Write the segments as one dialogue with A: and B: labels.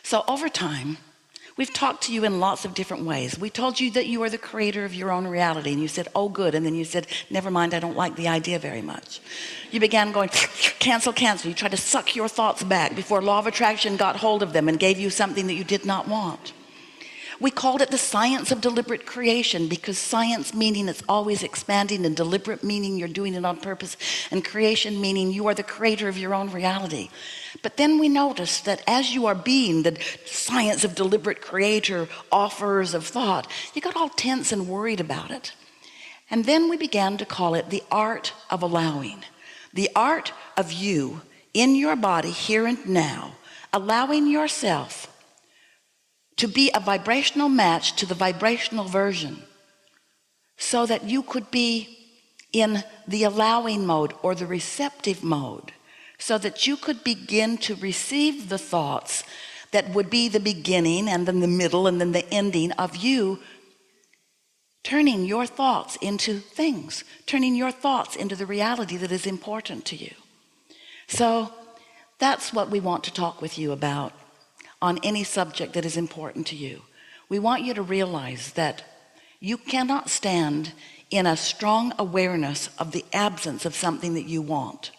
A: So over time, we've talked to you in lots of different ways. We told you that you are the creator of your own reality, and you said, oh good, and then you said, never mind, I don't like the idea very much. You began going, cancel, cancel. You tried to suck your thoughts back before law of attraction got hold of them and gave you something that you did not want. We called it the science of deliberate creation, because science meaning it's always expanding, and deliberate meaning you're doing it on purpose, and creation meaning you are the creator of your own reality. But then we noticed that as you are being the science of deliberate creator, offerers of thought, you got all tense and worried about it. And then we began to call it the art of allowing. The art of you in your body here and now, allowing yourself to be a vibrational match to the vibrational version, so that you could be in the allowing mode or the receptive mode, so that you could begin to receive the thoughts that would be the beginning and then the middle and then the ending of you turning your thoughts into things, turning your thoughts into the reality that is important to you. So that's what we want to talk with you about on any subject that is important to you. We want you to realize that you cannot stand in a strong awareness of the absence of something that you want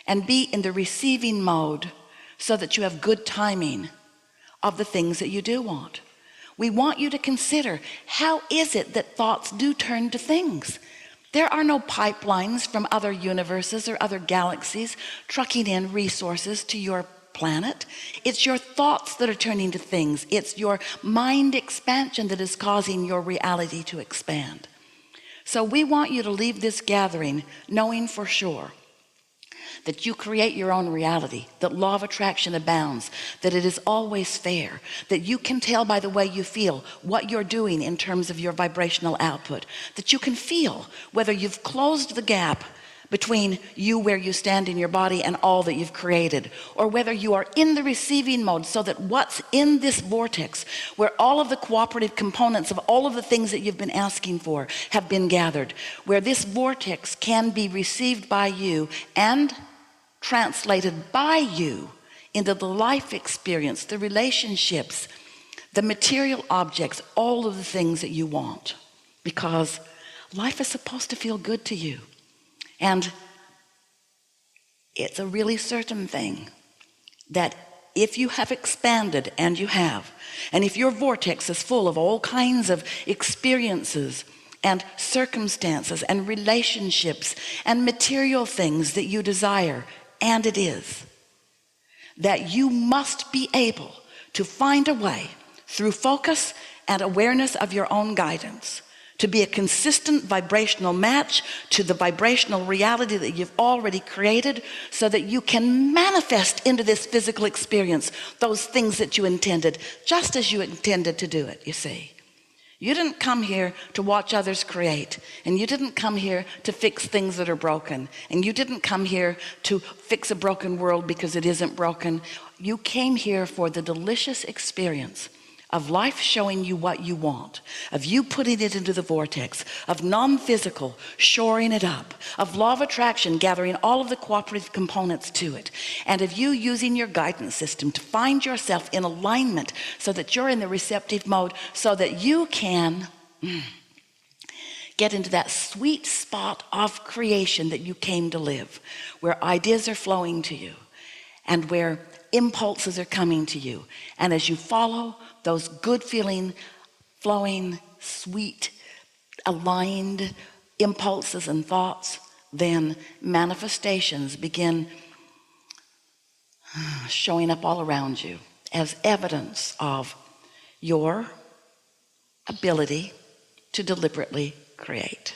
A: and be in the receiving mode so that you have good timing of the things that you do want. We want you to consider, how is it that thoughts do turn to things? There are no pipelines from other universes or other galaxies trucking in resources to your planet. It's your thoughts that are turning to things. It's your mind expansion that is causing your reality to expand. So we want you to leave this gathering knowing for sure that you create your own reality, that law of attraction abounds, that it is always fair, that you can tell by the way you feel what you're doing in terms of your vibrational output, that you can feel whether you've closed the gap between you where you stand in your body and all that you've created, or whether you are in the receiving mode, so that what's in this vortex where all of the cooperative components of all of the things that you've been asking for have been gathered, where this vortex can be received by you and translated by you into the life experience, the relationships, the material objects, all of the things that you want, because life is supposed to feel good to you. And it's a really certain thing that if you have expanded, and you have, and if your vortex is full of all kinds of experiences and circumstances and relationships and material things that you desire, and it is, that you must be able to find a way through focus and awareness of your own guidance to be a consistent vibrational match to the vibrational reality that you've already created, so that you can manifest into this physical experience those things that you intended, just as you intended to do it. You see, you didn't come here to watch others create, and you didn't come here to fix things that are broken, and you didn't come here to fix a broken world because it isn't broken. You came here for the delicious experience of life showing you what you want, of you putting it into the vortex, of non-physical shoring it up, of law of attraction gathering all of the cooperative components to it, and of you using your guidance system to find yourself in alignment so that you're in the receptive mode, so that you can get into that sweet spot of creation that you came to live, where ideas are flowing to you and where impulses are coming to you. And as you follow those good feeling, flowing, sweet, aligned impulses and thoughts, then manifestations begin showing up all around you as evidence of your ability to deliberately create.